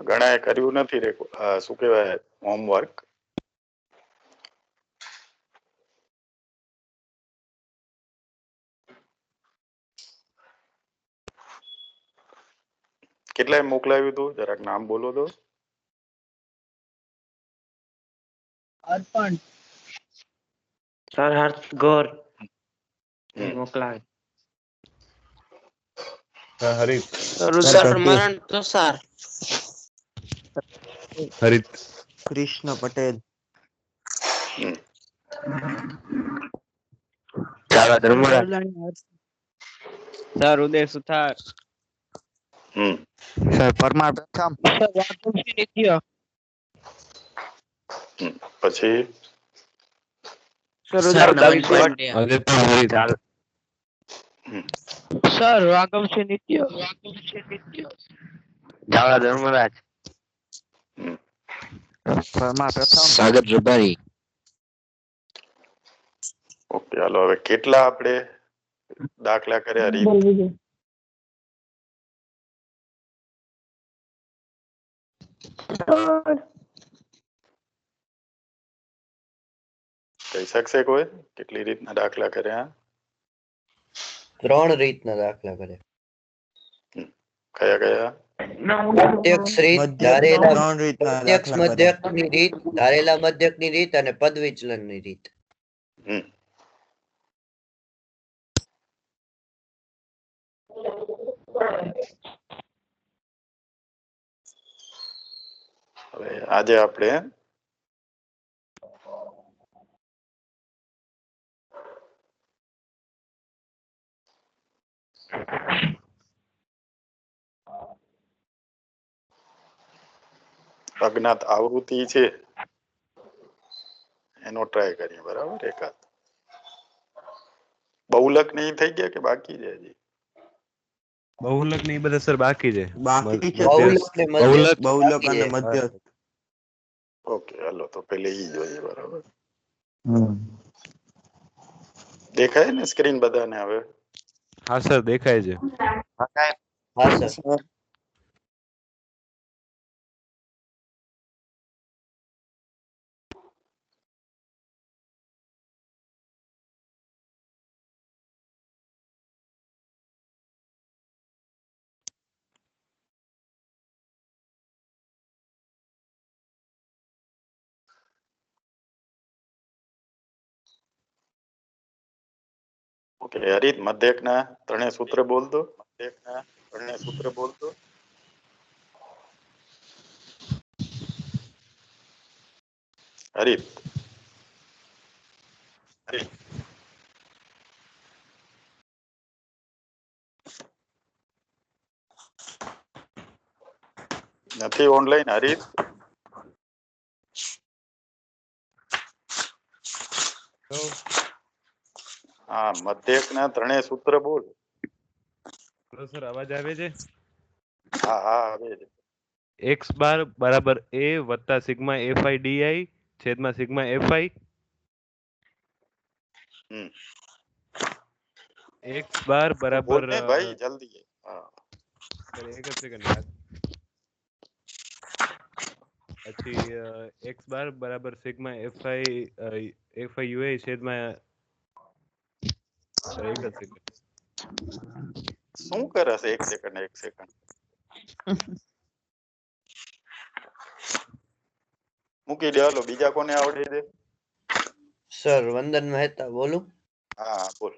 ઘણાએ કર્યું નથી રે શું કહેવાય હોમવર્ક. કેટલાએ મોકલાવ્યું હતું જરાક નામ બોલો તો. અર્પણ સર હર્ષ ગોર મોકલાવે. હરિત રુદ્ર મરણ તો સર હરિત કૃષ્ણ પટેલ સર ઉદય સુથાર સર પરમાર પ્રથમ પછી સર નવન સર વાઘમસિંહ નિત્ય જાવડા ધર્મરાજ પરમાર પ્રથમ સાગર જબારી. ઓકે હાલો હવે કેટલા આપણે દાખલા કર્યા રીત. કહી શકશે કોઈ કેટલી રીતના દાખલા કર્યા? 3 રીતના દાખલા કર્યા. કયા કયા? પ્રત્યક્ષ રીત, ધારેલા પ્રત્યક્ષ મધ્યકની રીત, ધારેલા મધ્યકની રીત અને પદ વિચલનની રીત. હવે આજે આપણે અજ્ઞાત આવૃત્તિ છે એનો ટ્રાય કરીએ. બરાબર એકાદ બહુલક નહીં થઈ ગયા કે બાકી છે હજી? બહુલક ની બધા સર બાકી છે. બહુલક અને મધ્ય. ઓકે હાલો તો પેલે ઈ જોઈએ. બરાબર દેખાય ને સ્ક્રીન બધાને હવે? હા સર દેખાય છે. હા સર. ઓકે હરિત મધ્યક ના ત્રણેય સૂત્ર બોલતો. મધ્યક ના ત્રણેય સૂત્ર બોલતો. હરિત નથી ઓનલાઈન? હરિત હા મધ્યક ના ત્રણેય સૂત્ર બોલ. સર અવાજ આવે છે? હા હા આવે છે. x બાર બરાબર a વત્તા સિગ્મા fi di છેદમાં સિગ્મા fi. x બાર બરાબર ભાઈ જલ્દી. એક જ સેકન્ડ. પછી x બાર બરાબર સિગ્મા fi ua છેદમાં એક જ સેકન્ડ. શું કરે છે? એક સેકન્ડ મૂકી દે. હાલો બીજા કોને આવડે છે? સર વંદન મહેતા બોલું. હા બોલ.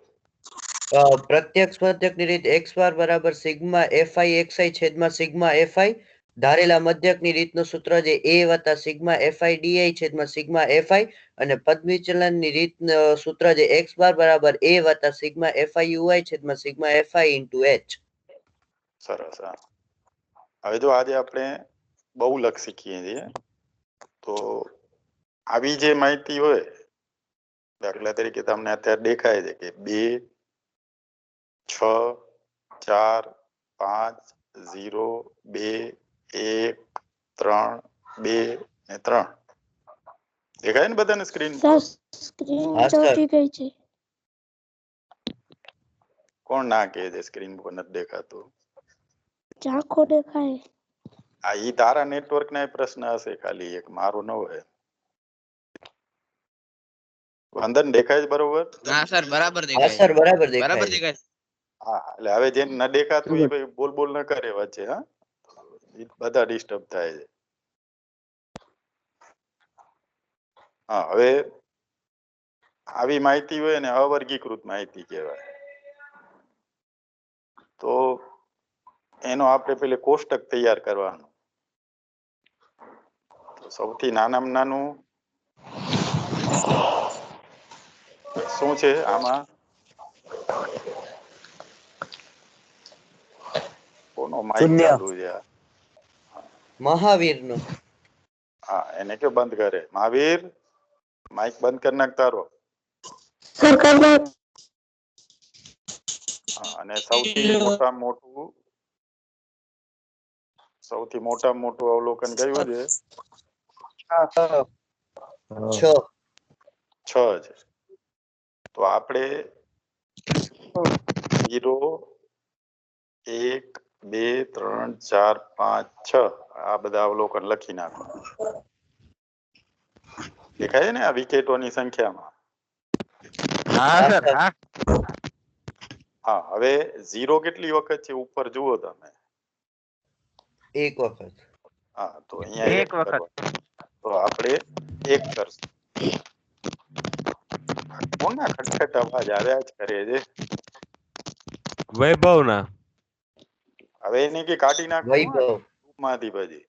પ્રત્યક્ષ મધ્યકની રીત x બાર બરાબર સિગ્મા fi xi છેદમાં સિગ્મા fi. ધારેલા મધ્યકની રીતનું સૂત્ર છે a વત્તા સિગ્મા fi di છેદમાં સિગ્મા fi અને પદ વિચલનની રીત સૂત્ર છે x બાર બરાબર a વત્તા સિગ્મા fi ui છેદમાં સિગ્મા fi ઇન્ટુ h. સરસ. હવે જો આજે આપણે બહુલક શીખીએ છીએ તો આવી જે માહિતી હોય, દાખલા તરીકે તમને અત્યારે દેખાય છે કે 2 6 4 5 0 2 1 3 2 ને 3 દેખાય ને બધાને સ્ક્રીન પર? હા સર. કોણ ના કહે છે સ્ક્રીન પર નથી દેખાતું? ઝાંખો દેખાય. આ ઈ તારા નેટવર્ક ના પ્રશ્ન હશે, ખાલી એક મારો ન હોય. વંદન દેખાય છે બરોબર? હા સર બરાબર હા દેખાય સર બરાબર બરાબર દેખાય છે. દેખાય હા, એટલે હવે જેને ન દેખાતું એ ભાઈ બોલ બોલ ન કરે વચ્ચે. હા, ઈ બધા ડિસ્ટર્બ થાય છે. હા, હવે આવી માહિતી હોય ને અવર્ગીકૃત માહિતી કહેવાય. તો એનો આપણે પેલે કોષ્ટક તૈયાર કરવાનું. તો સૌથી નાનામાં નાનું શું છે આમાં? કોનો માઇક શૂન્ય. ચાલુ છે? મહાવીર નું. હા, એને કે બંધ કરે. મહાવીર, માઇક બંધ કરી નાખ તારો. હા, અને સૌથી મોટામાં મોટું અવલોકન કયું છે? 6. 6 છે. તો આપણે 0 1 2 3 4 5 6 આ બધા અવલોકન લખી નાખો. દેખાય ને આ વિકેટોની સંખ્યામાં? હા સર હા. હા, હવે 0 કેટલી વખત છે ઉપર જુઓ તમે. એક વખત. હા, તો અહીંયા એક વખત. તો આપણે 1 કરશું. કોના ખટખટ અવાજ આવ્યા જ કરે છે? વૈભવના. હવે એને કે કાઢી નાખો વૈભવ. માંથી પછી.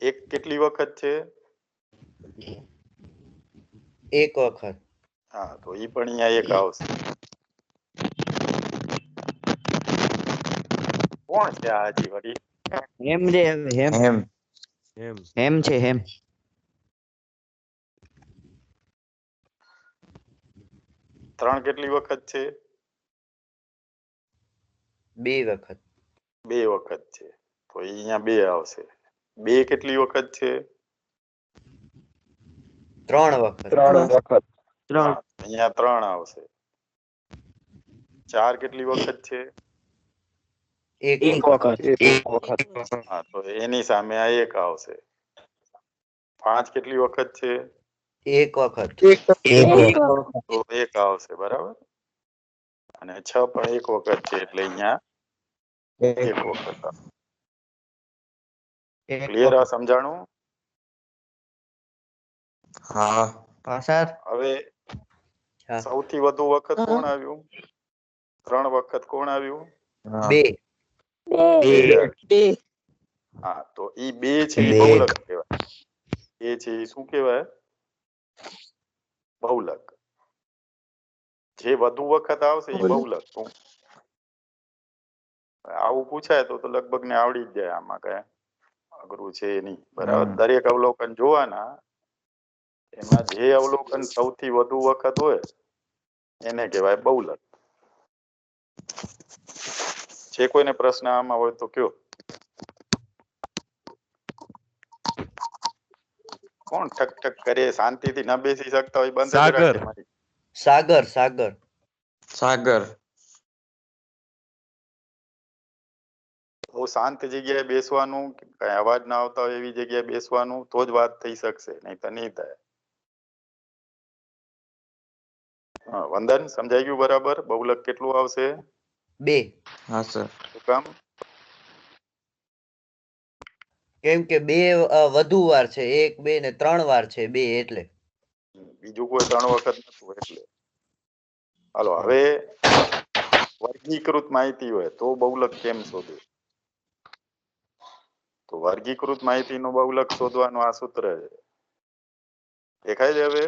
1 કેટલી વખત છે? એક વખત. હા, તો ઈ પણ અહીંયા 1 આવશે. કોણ છે આ હજી વળી? હેમ રે હેમ હેમ એમ હેમ છે હેમ. 3 કેટલી વખત છે? 2 વખત. 2 વખત છે. તો ઈ અહીંયા 2 આવશે. 2 કેટલી વખત છે? 3 વખત. 3 વખત. હા, અહીંયા 3 આવશે. 4 કેટલી વખત છે? 1 વખત. એક વખત. હા, તો એની સામે આ 1 આવશે. 5 કેટલી વખત છે? 1 વખત. એક વખત. તો 1 આવશે, બરાબર. અને 6 પણ 1 વખત છે, એટલે અહીંયા 1 વખત. ક્લિયર આ સમજાણું? હા. સર હવે હા. સૌથી વધુ વખત કોણ આવ્યું? 3 વખત કોણ આવ્યું? 2. બે. હા, તો ઈ 2 છે એ બે. બહુલક કહેવાય. 2 છે એ શું કહેવાય? બહુલક. જે વધુ વખત આવશે એ બહુલક. આવું પૂછાય તો લગભગ ને આવડી જ જાય. આમાં કઈ અઘરું છે નહીં, બરાબર. દરેક અવલોકન જોવાના, એમાં જે અવલોકન સૌથી વધુ વખત હોય એને કહેવાય બહુલક. જે કોઈને પ્રશ્ન આમાં હોય તો કયો. કોણ ઠક ઠક કરે? શાંતિથી ન બેસી શકતા હોય બંધ જ સાગર. રાખે મારી. સાગર. સાગર. સાગર. બહુ શાંત જગ્યાએ બેસવાનું, કઈ અવાજ ના આવતા હોય એવી જગ્યાએ બેસવાનું, તો જ વાત થઈ શકશે, નહીં તો નહીં થાય. હા, વંદન સમજાઈ ગયું બરાબર? બહુલક કેટલું આવશે? 2. હા સર. શું કામ? કેમ કે 2 વધુ વાર છે. 1 2 ને 3 વાર છે 2 એટલે. બીજું કોઈ 3 વખત નતું એટલે. હાલો, હવે વર્ગીકૃત માહિતી હોય તો બહુલક કેમ શોધવું? તો વર્ગીકૃત માહિતીનું બહુલક શોધવાનું આ સૂત્ર છે. દેખાય છે હવે?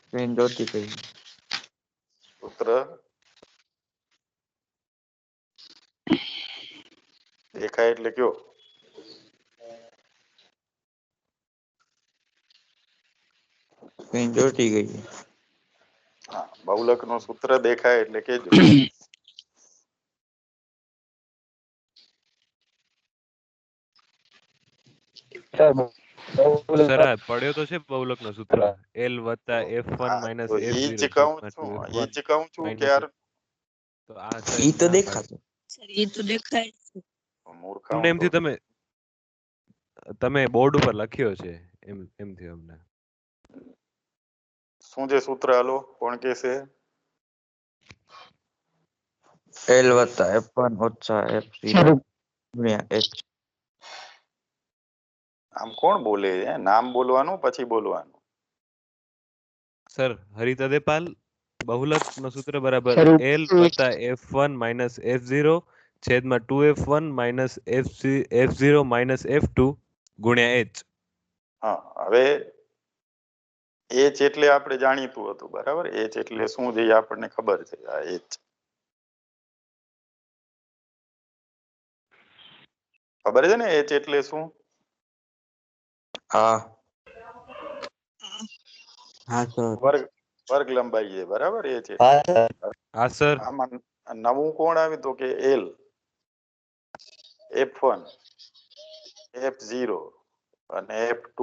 સ્ક્રીન જોતી ગઈ. સૂત્ર દેખાય એટલે કયો. સ્ક્રીન જોતી ગઈ. હા, બહુલક નું સૂત્ર દેખાય એટલે કેજો. સર આ પડ્યો તો છે બહુલકનો સૂત્ર L વત્તા F1 માઇનસ તો ઈ જ F0 કહું છેદમાં છું 2F1 ઈ જ કહું છું કે માઇનસ યાર તો આ સર ઈ તો ના દેખાતું. સર એ તો દેખાય છે. મૂર્ખાઓ અમને એમથી તમે બોર્ડ ઉપર લખ્યો છે એમથી અમને શું છે સૂત્ર હાલો કોણ કે છે L વત્તા F1 ઓછા F0 ગુણ્યા H. આમ કોણ બોલે છે નામ બોલવાનું પછી બોલવાનું સર હરિતદેપાલ બહુલકનો સૂત્ર બરાબર L વત્તા F1 માઇનસ F0 છેદમાં 2F1 minus F0 minus F2 ગુણ્યા H. હા હવે એચ એટલે આપણે જાણીતું હતું બરાબર એચ એટલે શું છે એ આપણને ખબર છે આ એચ ખબર છે ને એચ એટલે શું હા હા સર વર્ગ લંબાઈ છે બરાબર એચ હા સર. હા સર આમાં નવું કોણ આવ્યું તો કે એલ F1 F0 અને F2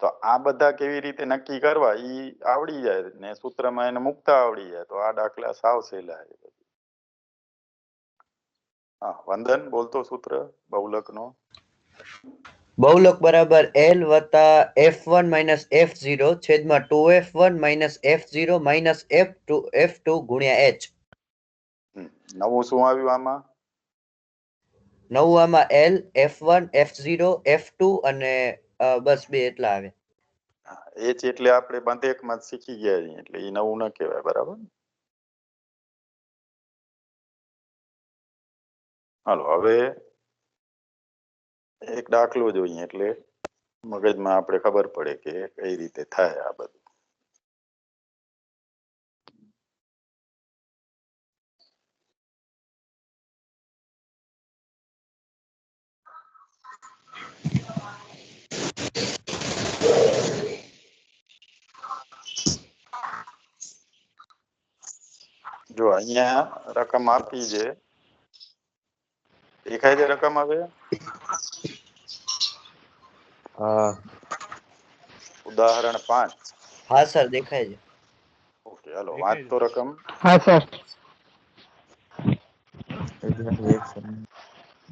તો આ બધા કેવી રીતે નક્કી કરવા ઈ આવડી જાય ને સૂત્રમાં એને મુકતા આવડી જાય તો આ દાખલા સાવ સહેલા છે હા વંદન બોલતો સૂત્ર બહુલકનો બહુલક બરાબર L વત્તા F1 માઇનસ F0 છેદમાં 2F1 minus F0 minus F2 ગુણ્યા H. નવું શું આવ્યું આમાં નવું આમાં L F1 F0 F2 અને બસ બે એટલા આવે. એચ એટલે આપણે બંધેકમાં શીખી ગયા છીએ એટલે એ નવું ન કહેવાય બરાબર હાલો હવે એક દાખલો જોઈએ એટલે મગજમાં આપણે ખબર પડે કે કઈ રીતે થાય આ બધું જો અહીંયા રકમ આપી છે દેખાય છે રકમ હવે હા ઉદાહરણ 5 હા સર દેખાય છે. ઓકે હાલો દેખાય વાંચતો રકમ હા સર.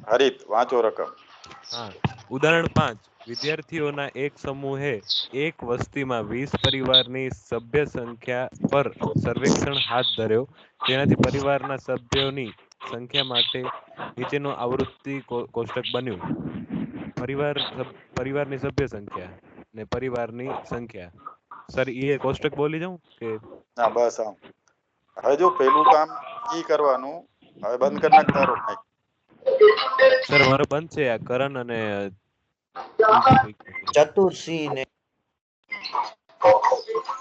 હરિત વાંચો રકમ હા ઉદાહરણ 5 વિદ્યાર્થીઓના એક સમૂહે એક વસ્તીમાં 20 પરિવારની સભ્ય સંખ્યા પર સર્વેક્ષણ હાથ ધર્યો તેનાથી પરિવારના સભ્યોની સંખ્યા માટે નીચેનું આવૃત્તિ કોષ્ટક બન્યું પરિવારની સભ્ય સંખ્યા ને પરિવારની સંખ્યા સર એ કોષ્ટક બોલી જાઉં કે ના બસ આમ હવે જો પેલું કામ ઈ કરવાનું હવે બંધ કરી નાખ તારો mic. સર મારો બંધ છે આ કરણ અને બીજું કોઈક છે. ચતુરસિંહ ને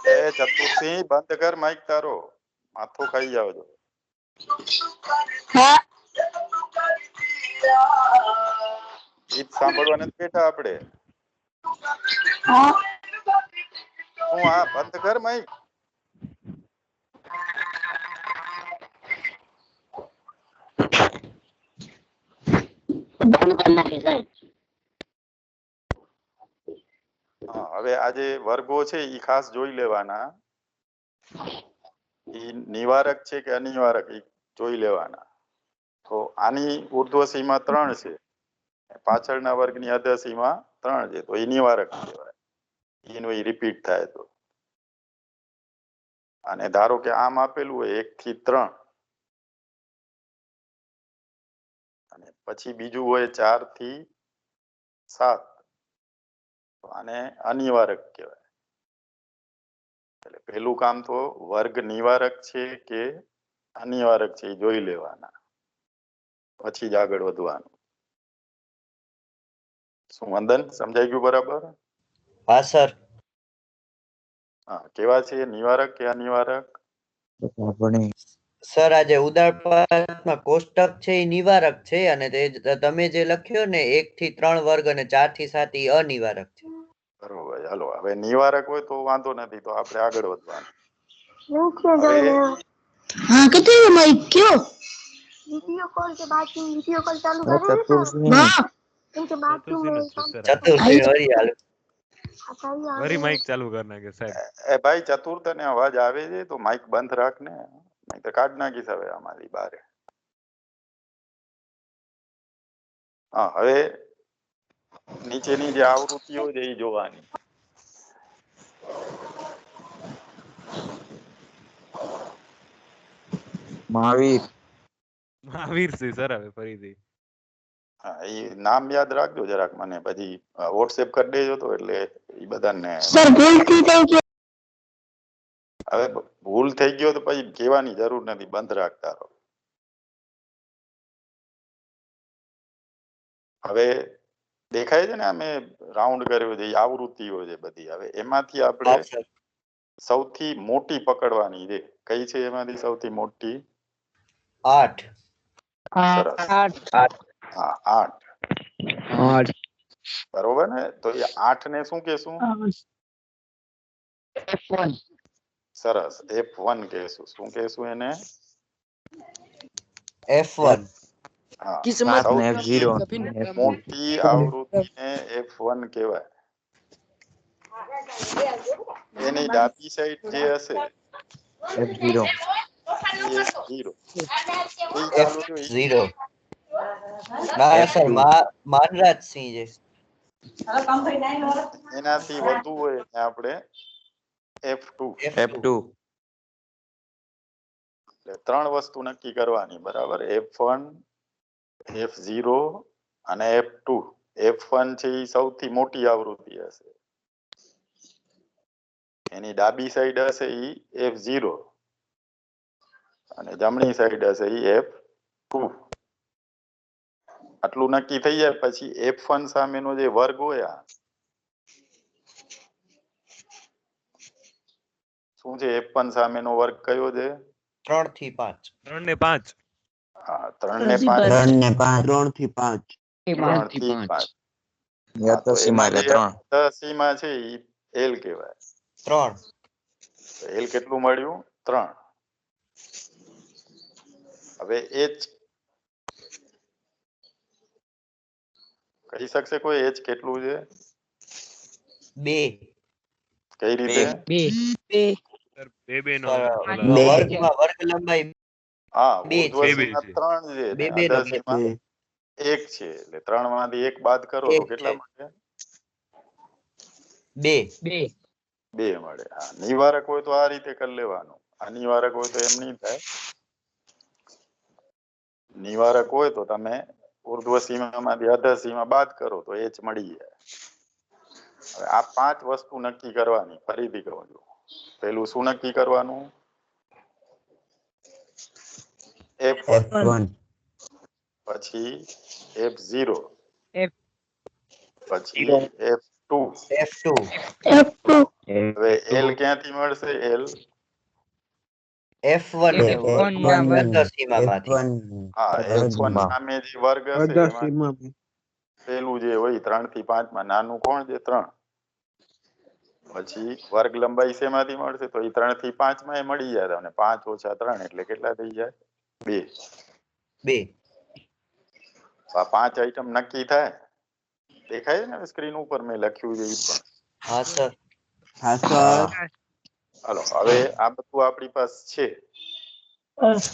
એ ચતુરસિંહ બંધ કર માઈક તારો માથું ખાઈ જાવ છો ગીત સાંભળવા નથી બેઠા આપણે હું આ બંધ કર માઈક હા હવે આજે વર્ગો છે ઈ ખાસ જોઈ લેવાના ઈ નિવારક છે કે અનિવારક ઈ જોઈ લેવાના તો આની ઉર્ધ્વ સીમા 3 છે પાછળના વર્ગની અધર સીમા 3 છે તો ઈ નિવારક કહેવાય એનું ઈ રિપીટ થાય તો અને ધારો કે આમ આપેલું હોય 1 થી 3 અને પછી બીજું હોય 4 થી 7 તો આને અનિવારક કહેવાય એટલે પહેલું કામ તો વર્ગ નિવારક છે કે અનિવારક છે એ જોઈ લેવાના પછી જ આગળ વધવાનું શું વંદન સમજાઈ ગયું બરાબર હા સર. હા કેવા છે નિવારક કે અનિવારક આપણે સર આ જે ઉદાહરણમાં કોષ્ટક છે એ નિવારક છે અને તે તમે જે લખ્યો ને 1 થી 3 વર્ગ અને 4 થી 7 એ અનિવારક છે. બરોબર હાલો હવે નિવારક હોય તો વાંધો નથી તો આપણે આગળ વધવાનું નીચે હવે જઈને હા કેટલી માઇક કયો વિડિયો કોલ के बाद में वीडियो कॉल चालू करेंगे तो ચતુર્સિંહ વાહ इनके बाथरूम ચતુર્થી में નથી काम સર ચતુર્થી વરી હાલ વરી માઇક ચાલુ કરી નાખે સાહેબ એ ભાઈ ચતુર તને અવાજ આવે છે તો માઇક બંધ રાખ ને નહીં તો કાઢ નાખીશ હવે આમાંથી બહાર હા હવે નીચેની જે આવૃત્તિઓ છે એ જોવાની મહાવીર મહાવીર છે સર હવે ફરીથી હા એ નામ યાદ રાખજો જરાક મને પછી વોટ્સએપ કરી દેજો તો એટલે એ બધાને सर भूल थी तो क्या હવે ભૂલ થઈ ગયો તો પછી કહેવાની જરૂર નથી બંધ રાખતા રહો હવે દેખાય છે ને અમે રાઉન્ડ કર્યો છે એ આવૃત્તિઓ છે બધી હવે એમાંથી આપણે હા સર સૌથી મોટી પકડવાની છે કઈ છે એમાંથી સૌથી મોટી 8 સરસ હા 8 બરોબર ને તો એ 8 ને શું કહેશું સરસ F1 કહેશું શું કહેશું એને F1 હા કિસ્મત ને સૌથી F0 મોટી આવૃત્તિને F1 કહેવાય એની ડાબી સાઈડ જે હશે F0 એ F0 એ ચાલુ થયું F0 ના સર માનરાજ સિંહ છે એનાથી વધુ હોય ને આપણે F2 F2 એટલે ત્રણ વસ્તુ નક્કી કરવાની બરાબર F1 F0 અને F2 F1 છે એ સૌથી મોટી આવૃત્તિ હશે એની ડાબી સાઈડ હશે એ F0 અને જમણી સાઈડ હશે એ F2 આટલું નક્કી થઈ જાય પછી F1 સામેનો જે વર્ગ હોય શું છે F1 સામેનો વર્ગ કયો છે 3 થી 5 3 ને 5 હા 3 ને 5 3 ને 5 3 થી 5 3 થી 5 યા તો સીમા એટલે 3 સીમા છે ઈ L કહેવાય 3 L કેટલું મળ્યું 3 હવે H કહી શકશે કોઈ H કેટલું છે 2 કઈ રીતે સર બે નો વર્ગમાં વર્ગ લંબાઈ હા બે છે. ઉર્ધ્વ સીમા 3 છે બે ને બે નો અધર સીમા 1 છે એટલે 3 માંથી 1 બાદ કરો તો એક કેટલા છે. મળે 2 2 મળે હા નિવારક હોય તો આ રીતે કરી લેવાનું અનિવારક હોય તો એમ નહીં થાય નિવારક હોય તો તમે ઉર્ધ્વ સીમામાંથી અધર સીમા બાદ કરો તો H મળી જાય હવે આ 5 વસ્તુ નક્કી કરવાની ફરીથી કહું છું પહેલું શું નક્કી કરવાનું F1 પછી F0 પછી F2 F2 F2 હવે L ક્યાંથી મળશે L F1 અર્ધ સીમામાંથી હા F1 સામે જે વર્ગ હશે એમાં પેલું જે હોય 3 થી 5 માં નાનું કોણ છે 3 પછી વર્ગ લંબાઈ શેમાંથી મળશે તો એ 3 થી 5 માં એ મળી જાય તમને 5 ઓછા 3 એટલે કેટલા થઈ જાય 2 આ 5 આઈટમ નક્કી થાય દેખાય છે ને સ્ક્રીન ઉપર મેં લખ્યું છે એ પણ હા સર હાલો હવે આ બધું આપણી પાસે છે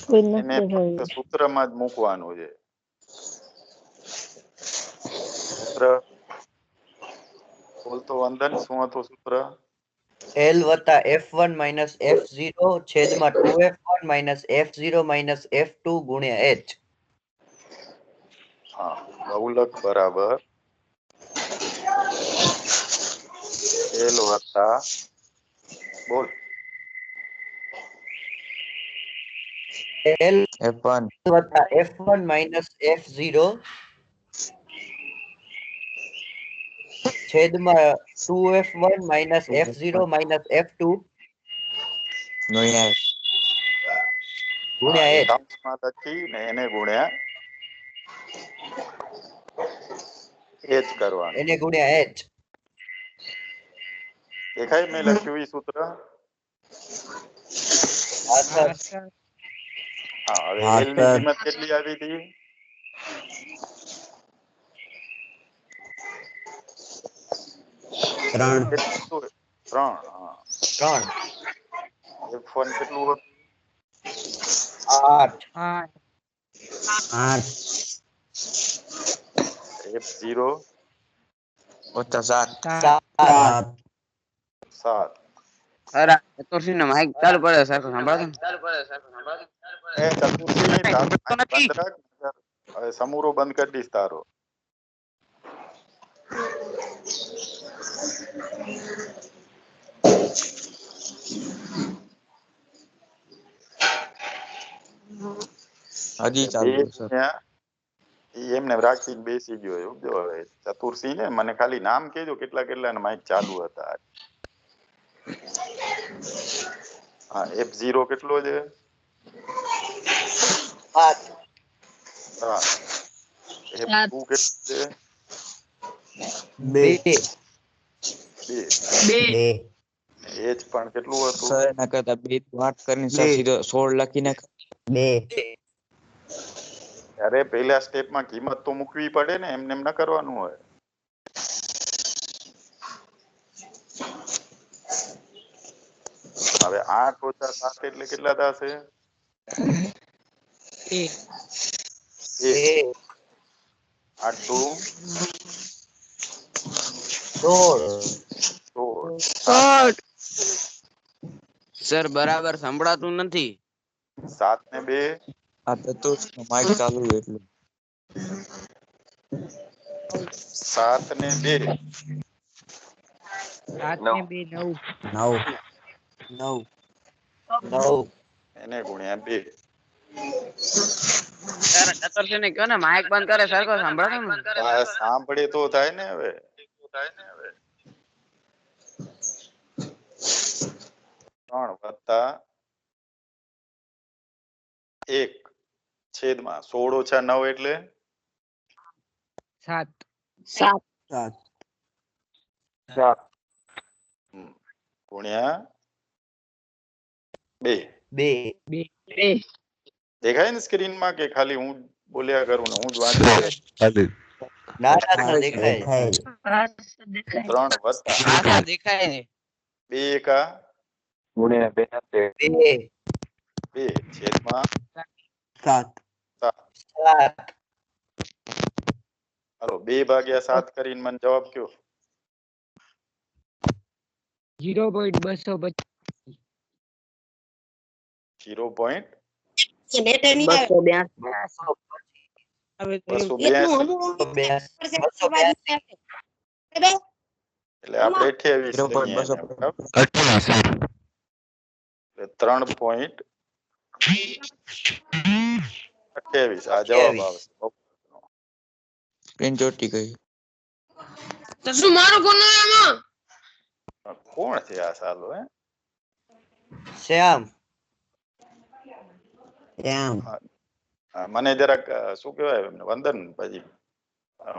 कोई એને नहीं ફક્ત સૂત્રમાં જ મૂકવાનું છે સૂત્ર બોલતો વંદન શું હતું સૂત્ર L વત્તા F1 માઇનસ F0 છેદમાં 2F1 minus F0 minus F2 ગુણ્યા H હા બહુલક બરાબર L વત્તા બોલ L F1 વત્તા F1 માઇનસ F0 છેદમાં 2F1 minus F0 minus F2 ગુણ્યા ગુણ્યા H કૌંસમાં લખી ને એને ગુણ્યા H કરવાનું એને ગુણ્યા H દેખાય મેં લખ્યું એ સૂત્ર હા સર હા હવે હા, L ની સર. કિંમત કેટલી આવી હતી ત્રણ. કેટલું હતું? 3. હા. 3 F1 કેટલું હતું? 8 આઠ. F0 -7 7 7. અરે ચતુર્સી નો માઇક ચાલુ પડે સરખો સંભળાતો ને? એ ચતુર્થી તારો સંભળાતો mic નથી. બંધ રાખ. હવે સમૂરો બંધ કરી દઈશ તારો. હજી બે ચાલુ સર. ત્યાં ઈ એમને રાખીને બેસી ગયો એવું જો. હવે ચતુર્સિંહ ને મને ખાલી નામ કહેજો કેટલા કેટલા માઇક ચાલુ હતા. હા F0 કેટલો છે? 8 7. F2 કેટલું છે? 2 2. 2 H પણ કેટલું હતું? સર એના કરતા 2 નું 8 કરીને બે. સીધો 16 લખી નાખ. 2 અરે પહેલા સ્ટેપમાં કિંમત તો મૂકવી પડે ને, એમને એમ ન કરવાનું હોય. હવે 8 - 7 એટલે કેટલા થશે? 2. 8 2 16. સર બરાબર સંભળાતું નથી. 7 ને 2 આ ચતુર્થ નો માઇક ચાલુ છે એટલે 7 ને 2 9 9 એને ગુણ્યા 2. સર ચતુર્સી ને કયો ને માઇક બંધ કરે સરખો સંભળાતો ને? આ સાંભળે તો થાય ને. હવે 3 વત્તા 1 છેદમાં 16 - 9 એટલે 7 ગુણ્યા 2. 2 દેખાય ને સ્ક્રીન માં કે ખાલી હું બોલ્યા કરું ને હું જ વાંચું? ના ના દેખાય છે. 3 વત્તા હા દેખાય છે. 2 એકા 2 2 છેદમાં 7 7 હાલો 2/7 કરીને મને જવાબ કયો? 0. 282 એટલે આપણે 28 લઈએ એને, બરાબર? એટલે 3.28 આ જવાબ આવશે. સ્ક્રીન ચોટી ગઈ. કોણ છે આ સાલો? શ્યામ મને જરાક શું કહેવાય વંદન, પછી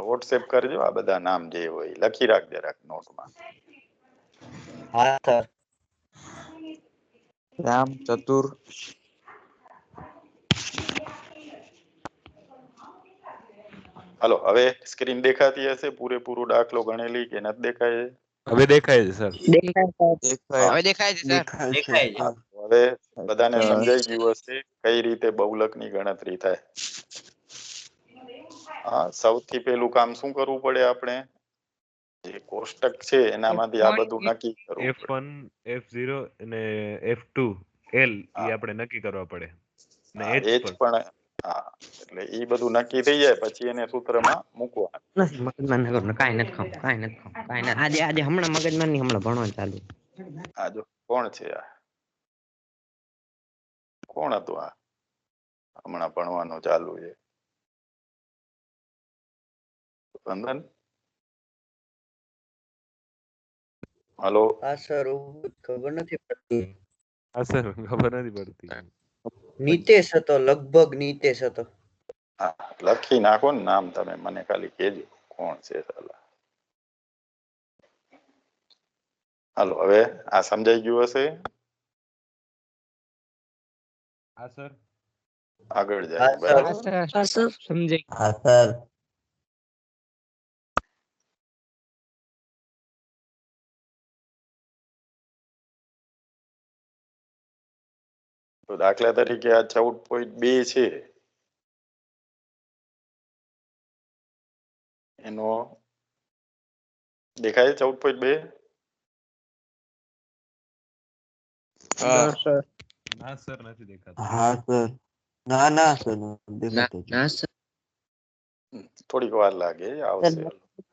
વોટ્સએપ કરજો આ બધા નામ જે હોય લખી રાખ જરાક નોટમાં. હા સર રામ ચતુર હાલો હવે સ્ક્રીન દેખાતી હશે? પૂરેપૂરો દાખલો ગણેલી કે નથી દેખાય? હવે દેખાય છે સર. દેખાય. હવે દેખાય છે સર. દેખાય છે. હવે બધાને સમજાઈ ગયું હશે કઈ રીતે બહુલકની ગણતરી થાય. હા, સૌથી પહેલું કામ શું કરવું પડે? આપણે જે કોષ્ટક છે એનામાંથી આ બધું નક્કી કરવું પડે. F1 F0 અને F2 L ઈ આપણે નક્કી કરવા પડે ને હા, H એ જ પણ હા, એટલે ઈ બધું નક્કી થઈ જાય પછી એને સૂત્રમાં મૂકવાનું. આજે હમણાં મગજમાર ની હમણાં ભણવાનું ચાલુ. આ જો કોણ છે? આ કોણ હતું? આ હમણાં ભણવાનું ચાલુ છે. વંદન, હલો. હા સર ખબર નથી પડતી. હા સર ખબર નથી પડતી. નીતેશ હતો, લગભગ નીતેશ હતો. હા, લખી નાખો ને નામ તમે, મને ખાલી કહેજો કોણ છે સાલા. હાલો હવે આ સમજાઈ ગયું હશે? હા સર. આગળ જાય હા સર બરાબર. સમજાય. હા સર તો દાખલા તરીકે આ 14.2 છે એનો દેખાય 14.2 ના સર ના સર નથી દેખાતું. હા સર ના ના સર દેખાતો જ ના નથી. સર થોડીક વાર લાગે આવશે.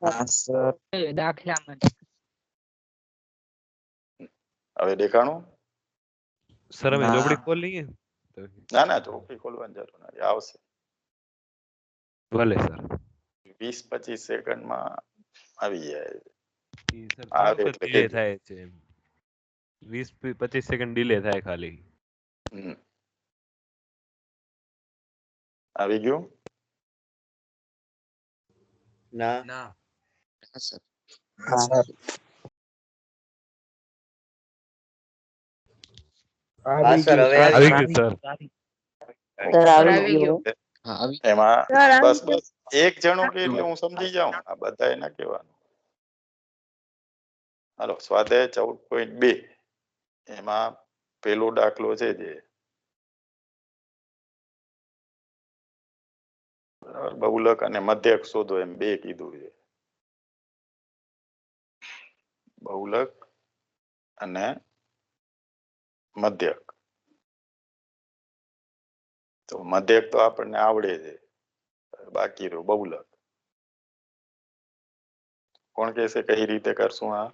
હા સર દાખલામાં હવે દેખાણું? સર અમે ના. ચોપડી ખોલ લઈએ તો ના ના ચોપડી ખોલવાની જરૂર નથી, આવશે. ભલે સર. 20-25 સેકન્ડમાં આવી જાય. ઈ સર આવે થોડુંક એટલે ડિલે કહેજો. થાય છે 20-25 સેકન્ડ ડિલે થાય ખાલી. હમ. આવી ગયું? ના ના સર હા સર હવે આવી ગયું સર. સર આવી ગયો હા આવી એમાં સર બસ આવી ગયો બસ એક જણું કે એટલે હું સમજી જાઉં, આ બધાએ ના કહેવાનું. હાલો, સ્વાધ્યાય 14.2 એમાં પેલો દાખલો છે જે બરાબર, બહુલક અને મધ્યક શોધો એમ બે કીધું છે. બહુલક અને મધ્યક. તો મધ્યક તો આપણને આવડે છે, બાકી રહ્યું બહુલક. કોણ કહેશે કઈ રીતે કરશું આ?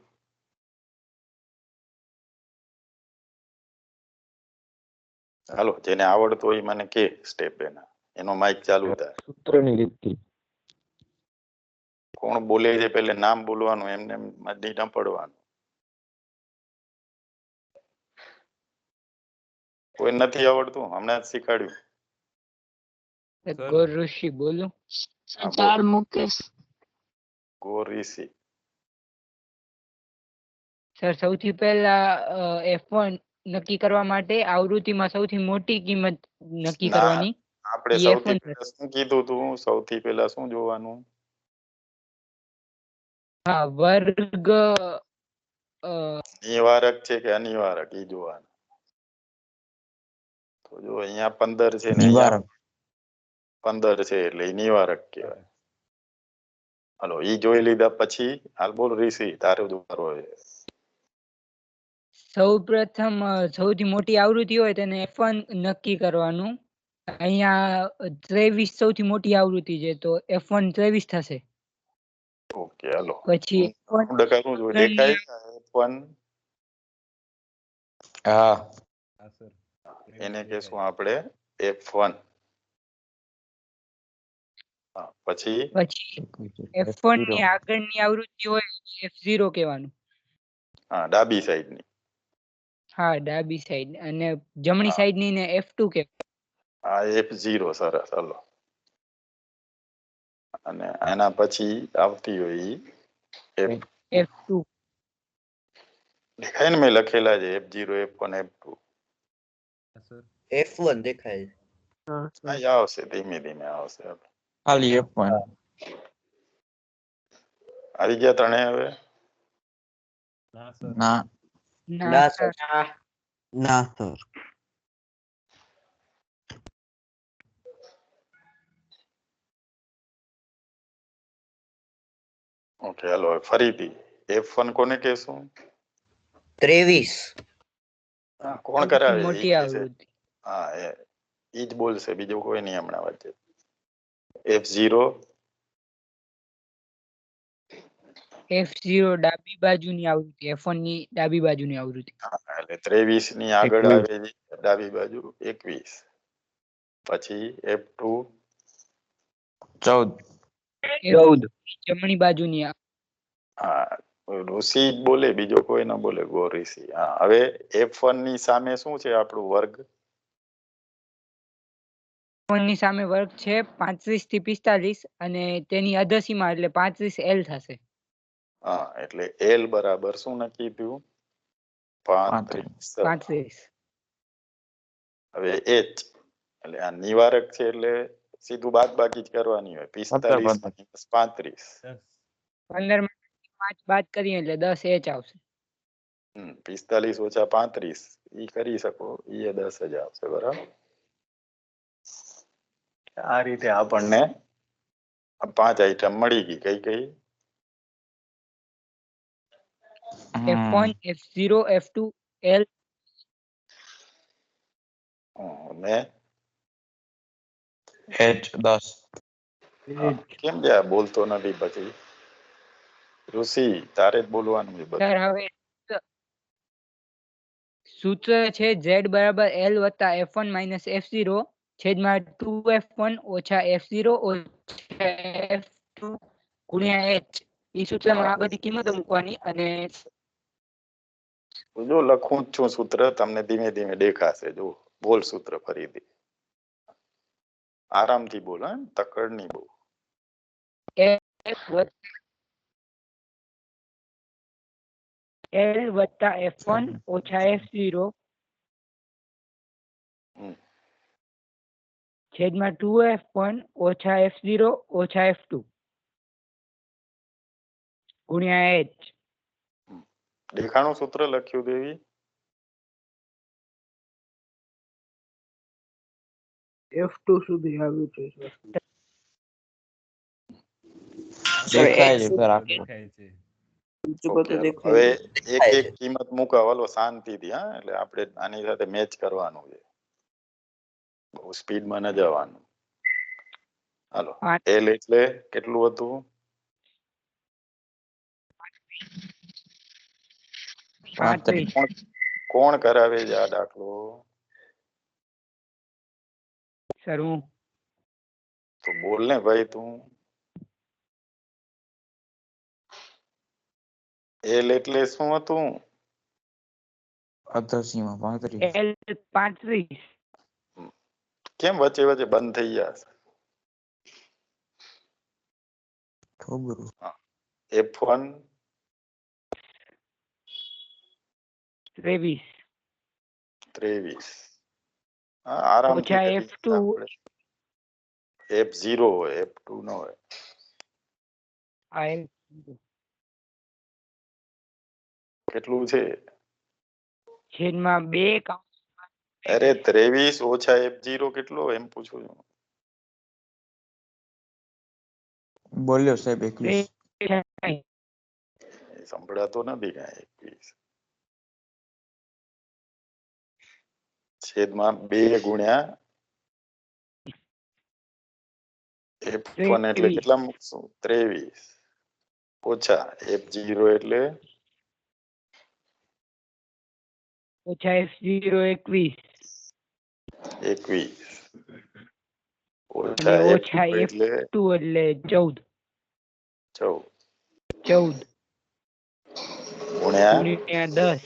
હાલો, જેને આવડતું હોય મને કે સ્ટેપ એનો માઇક ચાલુ થાય. સૂત્રની રીતથી. કોણ બોલે છે પેલે નામ બોલવાનું, એમને ન પડવાનું. કોઈ નથી આવડતું? હમણાં જ શીખવાડ્યું. સર ગોર ઋષિ બોલું. હા, બોલ. ચાર મુકેશ ગોરીસી. સર સૌથી પહેલા F1 નક્કી કરવા માટે આવૃત્તિમાં સૌથી મોટી કિંમત નક્કી ના, કરવાની. આપણે ઈ સૌથી F1 પહેલા શું કીધું તું? સૌથી પહેલા શું જોવાનું? હા વર્ગ નિવારક છે કે અનિવારક એ જોવાનું. તો જો અહીંયા 15 છે ને નિવારક. અહીંયા 15 છે એટલે ઈ નિવારક કહેવાય. હાલો, ઈ જોઈ લીધા પછી હાલ બોલ ઋષિ, તારો દુબારો છે. સૌ પ્રથમ સૌથી મોટી આવૃત્તિ હોય તેને F1 નક્કી કરવાનું. અહીંયા 23 સૌથી મોટી આવૃત્તિ છે તો F1 23 થશે. ઓકે, હાલો. પછી ડકાનું જો દેખાય પણ હા હા સર. એને કહેશું આપણે F1. હા, પછી F1 ની આગળની આવૃત્તિ હોય F0 કહેવાનું. હા, ડાબી સાઈડ ની. હા ડાબી સાઈડ, અને જમણી સાઈડ ની ને F2 કહેવાય. આ F0 સરસ, હાલો. અને એના પછી આવતી હોય ઈ F2 દેખાય ને મેં લખેલા છે F0 F1 F2. Sir F1 દેખાય છે. હા, ઈ આવશે, ધીમે ધીમે આવશે. ખાલી F1. આવી ગયા ત્રણે હવે? ના સર. ના ના સર ના સર. ઓકે, હાલો ફરીથી F1 કોને કહેશું? 23 હા, કોણ કરાવે? ઈ મોટી કહેશે. આવૃત્તિ. હા, ઈ જ બોલશે, બીજું કોઈ નહીં હમણાં વચ્ચે. F0 F0 ડાબી બાજુની આવૃત્તિ, F1 ની ડાબી બાજુની આવૃત્તિ. એટલે 23 ની આગળ 21. આવે છે ડાબી બાજુ 21. પછી F2 14. જમણી બાજુની હા, ઋષિ જ બોલે, બીજો કોઈ ના બોલે. ગો ઋષિ. હા, હવે F1 ની સામે શું છે આપણું વર્ગ? F1 ની સામે વર્ગ છે 35 થી 45 અને તેની અધસીમા એટલે 35L થશે. હા, એટલે L બરાબર શું નક્કી થયું? 35. 35. હવે H એટલે આ નિવારક છે એટલે સીધું બાદબાકી જ કરવાની હોય. 45 minus 35. 15 માંથી 5 બાદ કરીએ એટલે 10H આવશે. 45 ઓછા 35 ઈ કરી શકો, ઈ 10 જ આવશે. બરાબર. આ રીતે આપણને 5 આઈટમ મળી ગઈ. કઈ કઈ? F1, F0, F2, L. ને H10. કેમ જે આ બોલતો નથી? પછી ઋષિ તારે જ બોલવાનું છે બધું. સર હવે સૂત્ર છે Z બરાબર L વત્તા F1 માઇનસ F0 છેદમાં 2F1 ઓછા F0 ઓછા F2 ગુણ્યા H. ઈ સૂત્રમાં આ બધી કિંમતો મૂકવાની અને જો લખું જ છું સૂત્ર, તમને ધીમે ધીમે દેખાશે. જો બોલ સૂત્ર ફરીથી, આરામથી બોલ, તકડ નહીં બહુ. L વત્તા F1 ઓછા F0 છેદમાં 2F1 ઓછા F0 ઓછા F2 ગુણ્યા H. દેખાણું સૂત્ર લખ્યું દેવી? F2 સુધી આવ્યું છે. દેખાય છે સર આખું. દેખાય છે. હવે એક એક કિંમત મૂકાવ, હાલો શાંતિથી. એટલે આપણે આની સાથે મેચ કરવાનું છે, બહુ સ્પીડમાં ન જવાનું. હાલો, L એટલે કેટલું હતું? 35. કોણ કરાવે છે આ દાખલો? સર હું. તો બોલ ને ભાઈ તું. L એટલે શું હતું? અધસીમાં 35. L 35. કેમ વચ્ચે વચ્ચે બંધ થઈ ગયા? ખબર. F1 23. આરામથી ઓછા કરી F2 F0 હોય, F2 ન હોય. કેટલું છે? છેદમાં 2. અરે 23 ઓછા F0 કેટલો એમ પૂછું છું. બોલ્યો સાહેબ 21. સંભળાતો નથી કાંઈ. 21 છેદમાં 2 ગુણ્યા F1 એટલે કેટલા મૂકશું? 23 ઓછા F0 એટલે ઓછા F0 21 ઓછા ઓછા F2 એટલે F2 એટલે 14 ગુણ્યા 10.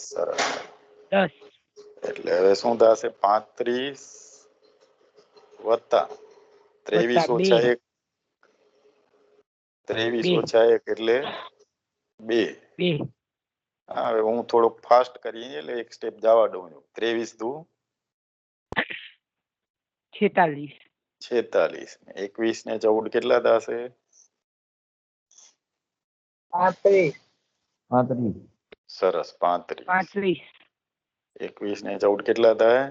સરસ. 10 એટલે હવે શું થશે? 35 વત્તા 23 ઓછા 1, 23 ઓછા 1 એટલે 2. હા, હવે હું થોડોક ફાસ્ટ કરી એટલે એક સ્ટેપ જવા દઉં છું. 23 દુ 46. 21 ને 14 કેટલા થશે? 35. સરસ, 35. 21 ને 14 કેટલા થાય?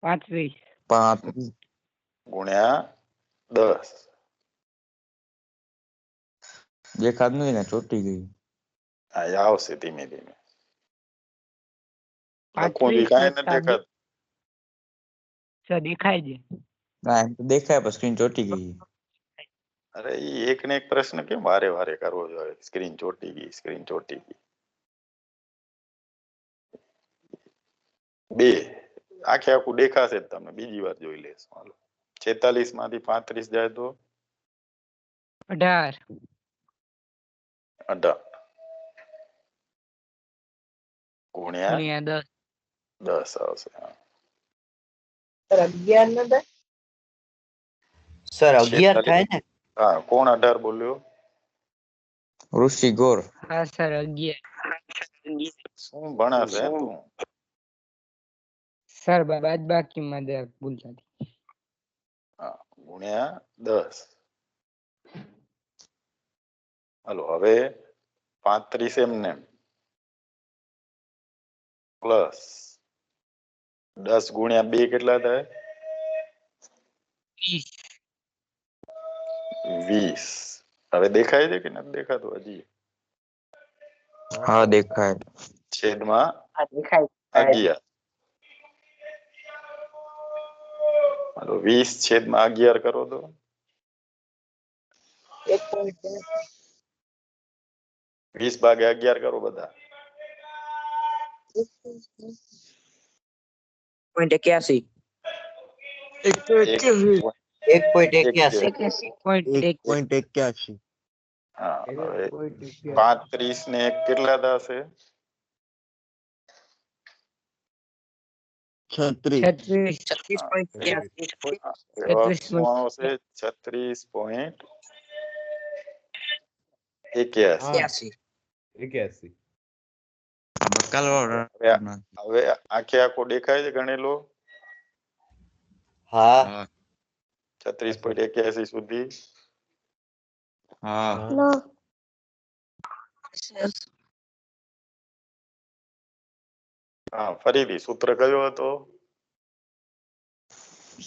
35. ગુણ્યા 10. દેખાત નહીં ને, ચોટી ગઈ. હા, આવશે ધીમે ધીમે. લખું કાંઈ નથી દેખાતું. દેખાય છે. ના એમ તો દેખાય પણ સ્ક્રીન ચોટી ગઈ. અરે ઈ એક ને એક પ્રશ્ન કેમ વારે વારે કરવો જોઈએ? સ્ક્રીન ચોટી ગઈ. 2 આખે આખું દેખાશે જ, તમને બીજી વાર જોઈ લેશો. હાલો, 46 માંથી 35 જાય તો 18 ગુણ્યા 10 આવશે. સર 11 થાય ને? હા, કોણ 18 બોલ્યો? ઋષિ ગોર. હા સર 11. શું ભણાશે તું? સર બાદ બાકી માં ભૂલતા. ગુણ્યા 10. હાલો, હવે 35 એમને પ્લસ 10 ગુણ્યા 2 કેટલા થાય? 20. હવે દેખાય છે કે નથી દેખાતું હજી? હા દેખાય. છેદમાં આ દેખાય 11. હાલો 20 છેદમાં 11 કરો તો 20 ભાગ્યા 11 કરો બધા. 1.81 1.81 હા હવે 35 ને 1 કેટલા થશે? 36 જવાબ શું આવશે? 36.81. 81. બકાલ હવે આખે આખો દેખાય છે ગણેલો? હા 36.81 સુધી. હા હા ફરીથી સૂત્ર કયો હતો?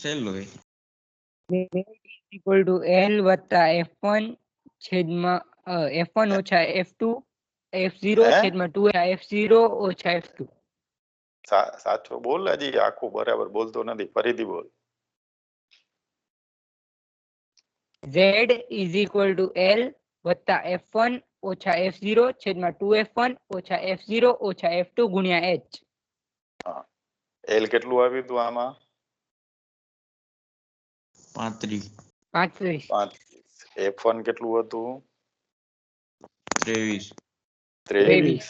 સહેલું ઇક્વલ ટુ L વત્તા F1 છેદમાં F1 ઓછા F2 F0 હે? છેદમાં 2 F0 ઓછા F2. સાચો બોલ, હજી આખું બરાબર બોલતો નથી, ફરીથી બોલ. Z is equal to L વત્તા F1 ઓછા F0 છેદમાં 2F1 ઓછા F0 ઓછા F2 ગુણ્યા H. L કેટલું આવ્યું હતું આમાં? 35 F1 કેટલું હતું? 23 23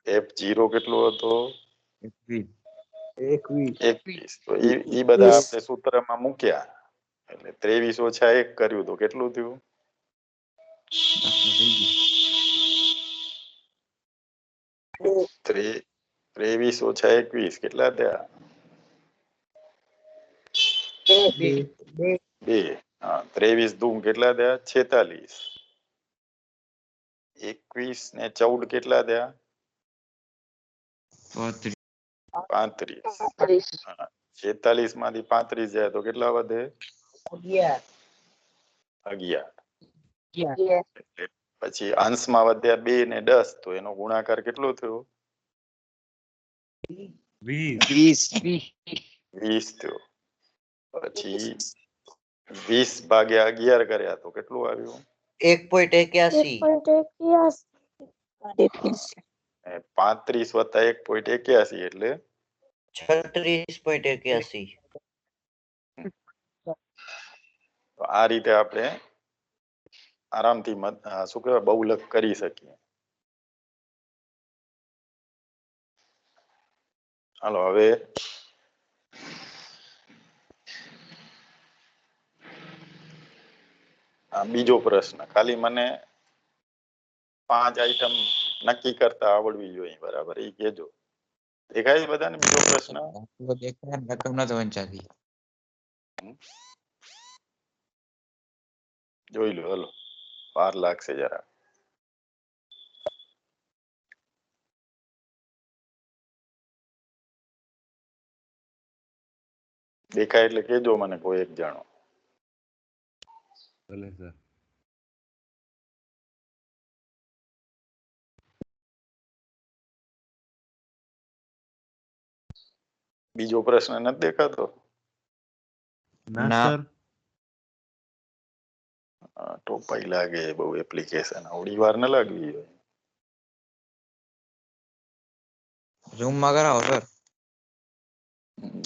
F0 કેટલું હતું? 21 21. તો ઈ બધા આપણે સૂત્રમાં મૂક્યા એટલે 23 ઓછા 1 કર્યું તો કેટલું થયું? 23 ઓછા 21 કેટલા થયા? 2. હા 23 ધૂમ કેટલા થયા? 46. 21 ને 14 કેટલા થયા? 35. 46 માંથી 35 જાય તો કેટલા વધે? 11. પછી અંશમાં વધ્યા 2 ને 10 તો એનો ગુણાકાર કેટલો થયો? 20. 20 થયો. પછી 20 ભાગ્યા 11 કર્યા તો કેટલું આવ્યું? 1.81 35 વત્તા 1.81 એટલે 36.81. તો આ રીતે આપણે આરામથી શું કહેવાય બહુલક કરી શકીએ. હાલો હવે બીજો પ્રશ્ન, ખાલી મને 5 આઈટમ નક્કી કરતા આવડવી જોઈએ, બરાબર? એ કેજો. દેખાય છે બધાને બીજો પ્રશ્ન? રકમ નથી વંચાતી. જોઈ લો, હલો, વાર લાગશે જરા. દેખાય એટલે કેજો મને કોઈ એક જાણો. ભલે સર. બીજો પ્રશ્ન નથી દેખાતો? ના સર. ટોપાઈ લાગે બહુ એપ્લિકેશન, આવડી વાર ન લાગવી જોઈએ. ઝૂમ માં કરાવો સર.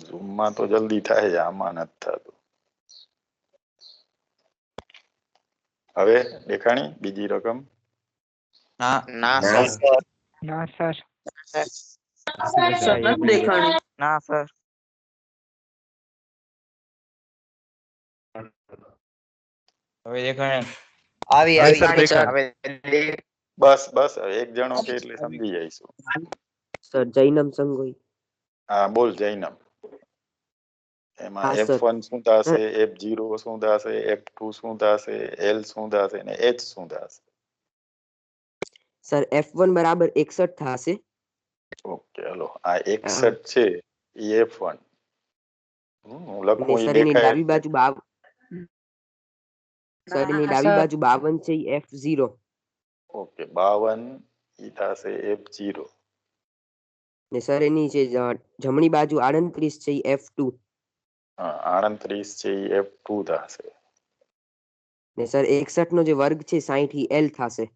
ઝૂમમાં તો જલ્દી થાય છે, આમાં નથી થતું. હવે દેખાણી બીજી રકમ? ના ના સર. ના સર. હવે દેખાય? આવી બસ બસ એક જણો કે એટલે સમજી જઈશું. સર જૈનમ સંગોઈ. હા બોલ જૈનમ. એમાં હા, સર. F1 શું થશે, F0 શું થશે, F2 શું થશે, L શું થશે ને H શું થશે? સર F1 બરાબર 61 થશે. ઓકે હાલો આ 61 છે એ F1 હું અને લખું એ સર એની દેખાય ડાબી બાજુ સર એની ડાબી બાજુ 52 છે એ F0. ઓકે 52 ઈ થશે F0 ને સર એની જે જમણી બાજુ 38 છે એ F2. હા 38 છે એ F2 થશે ને સર 61 નો જે વર્ગ છે 60 એ L થશે.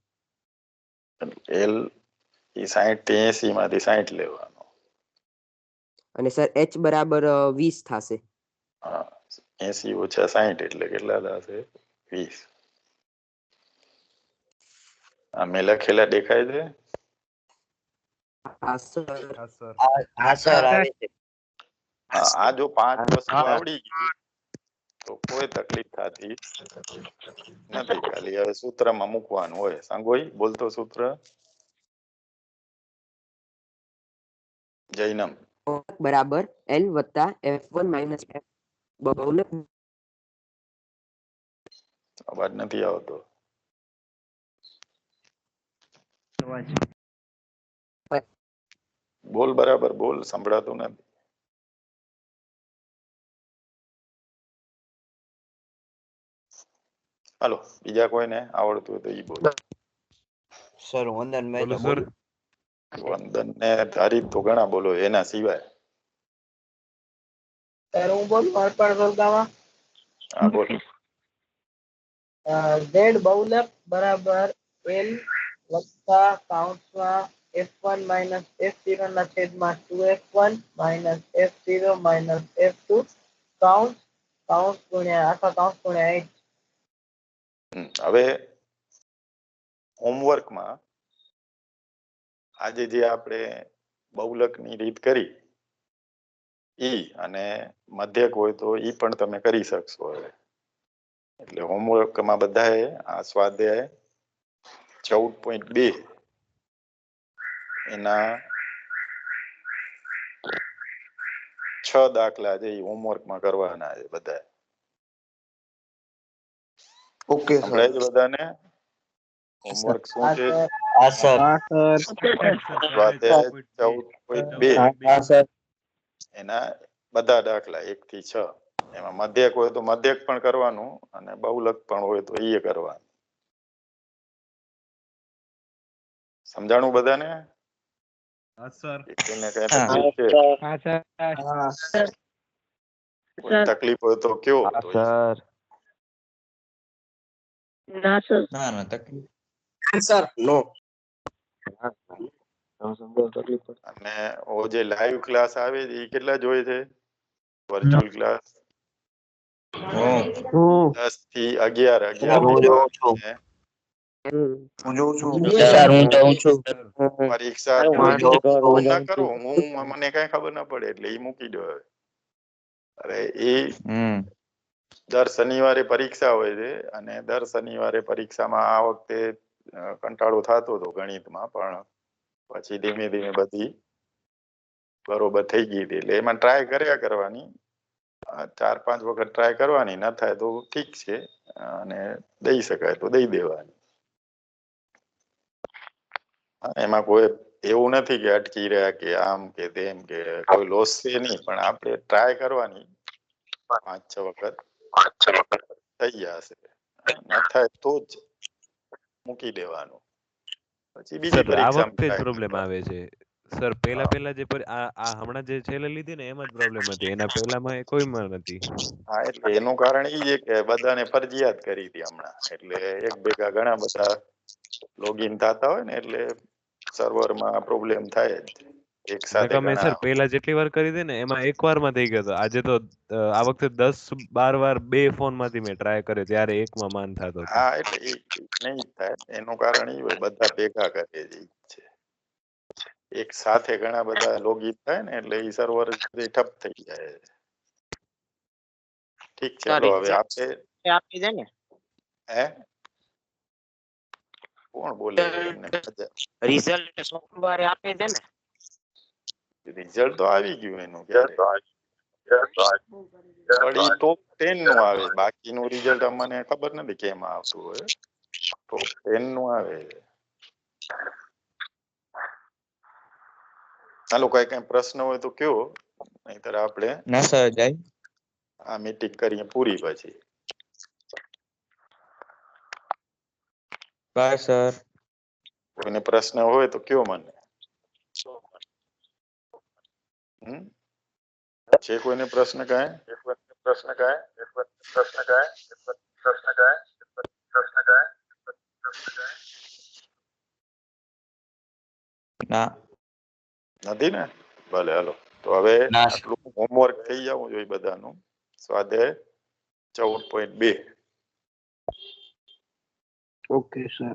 L ઈ 60 થી 80 માંથી 60 લેવાનો અને સર H બરાબર 20 થશે. હા 80 ઓછા 60 એટલે કેટલા થશે 20 આ મેં લખેલા દેખાય છે હા સર. હા સર હા સર આવે છે. હા આ જો 5 વસ્તુ આવડી ગઈ તો કોઈ તકલીફ થતી નથી ખાલી હવે સૂત્રમાં મૂકવાનું હોય સંગોઈ બોલતો સૂત્ર જૈનમ બરાબર L વત્તા F1 માઇનસ F બહુલક અવાજ નથી આવતો બોલ બરાબર બોલ સંભળાતું નથી હાલો બીજા કોઈને આવડતું હોય તો ઈ બોલો સર વંદન મેં બોલો તો સર વંદન ને તારીફ તો ઘણા બોલો એના સિવાય સર હું બોલું અર્પણ ગોગાવા હા બોલ ઝેડ બહુલક બરાબર L વત્તા કાઉન્સમાં F1 માઇનસ F0 ના છેદમાં 2F1 minus F0 minus F2 કાઉન્સ કાઉન્સ ગુણ્યા આખા કાઉન્સ ગુણ્યા 8 હવે હોમવર્કમાં આજે જે આપણે બહુલકની રીત કરી ઈ અને મધ્યક હોય તો ઈ પણ તમે કરી શકશો હવે એટલે હોમવર્કમાં બધાએ આ સ્વાધ્યાય 14.2 એના 6 દાખલા છે એ હોમવર્કમાં કરવાના છે બધા ઓકે સર સંભળાય છે બધાને હોમવર્ક શું છે હા સર. સ્વાધ્યાય 14.2 એના બધા દાખલા 1 થી 6 એમાં મધ્યક હોય તો મધ્યક પણ કરવાનું અને બહુલક પણ હોય તો એ કરવાનું સમજાણું બધાને હા સર કોઈને કઈ તકલીફ છે હા સર કોઈ તકલીફ હોય તો કયો તો સર ના સર ના ના તકલીફ સર નો. અને ઓ જે લાઈવ ક્લાસ આવે છે એ કેટલા જોઈએ છે વર્ચ્યુઅલ ક્લાસ 10 થી 11 હું જોઉં છું સર હું જોઉં છું. પરીક્ષા ના કરો હું મને કઈ ખબર ના પડે એટલે એ મૂકી દો હવે એ દર શનિવારે પરીક્ષા હોય છે અને દર શનિવારે પરીક્ષામાં આ વખતે કંટાળો થતો હતો ગણિતમાં પણ પછી ધીમે ધીમે બધી બરોબર થઈ ગઈ હતી એટલે એમાં ટ્રાય કર્યા કરવાની 4-5 વખત ટ્રાય કરવાની ના થાય તો ઠીક છે અને દઈ શકાય તો દઈ દેવાની એમાં કોઈ એવું નથી કે અટકી રહ્યા કે આમ કે તેમ કે કોઈ લોસ છે નહીં પણ આપણે ટ્રાય કરવાની 5-6 વખત થઈ જશે ન થાય તો જ મૂકી દેવાનું પછી બીજી સર આ પરીક્ષામાં વખતે જ try પ્રોબ્લેમ કરવાનો. આવે છે સર પેલા જે આ હમણાં જે છેલ્લે લીધી ને એમાં જ પ્રોબ્લેમ હતી એના પહેલામાં કોઈમાં નથી હા એટલે એનું કારણ એ છે કે બધાને ફરજિયાત કરી હતી હમણાં એટલે એક ભેગા ઘણા બધા લોગિન થતા હોય ને એટલે સર્વરમાં પ્રોબ્લેમ થાય જ એક સાથે મેં ઘણા સર પહેલા જેટલી વાર કરી હતી ને એમાં એક વારમાં થઈ ગયો હતો આજે તો આ વખતે 10-12 વાર બે ફોન માંથી મેં ટ્રાય કર્યો ત્યારે એકમાં માન થતો હતો હા એટલે એ નહીં થાય એનું કારણ એ હોય બધા ભેગા કરે છે ઈ જ છે એક સાથે ઘણા બધા લોગિન થાય ને એટલે એ સર્વર ઠપ થઈ જાય ઠીક છે હાલો હવે આપણે આપી દે ને હે કોણ બોલે છે એમને રિઝલ્ટ સોમવારે આપી દે ને. રિઝલ્ટ તો આવી ગયું એનું ક્યારે પણ ઈ ટોપ 10 નું આવે બાકીનું રિઝલ્ટ અમને ખબર નથી કેમ આવતું હોય ટોપ 10 નું આવે ચાલો કઈ પ્રશ્ન હોય તો કયો, નહીતર આપણે ના સર જાય. આ મીટિંગ કરીએ પૂરી પછી. Bye sir. કોઈને પ્રશ્ન હોય તો કયો મને. છે કોઈને પ્રશ્ન કાંઈ? પ્રશ્ન કાંઈ? પ્રશ્ન કાંઈ? પ્રશ્ન કાંઈ? પ્રશ્ન કાંઈ? ના. નથી ને? ભલે હાલો. તો હવે ના. આટલું હોમવર્ક થઈ જવું જોઈએ બધાનું. સ્વાધ્યાય 14.2. Okay sir.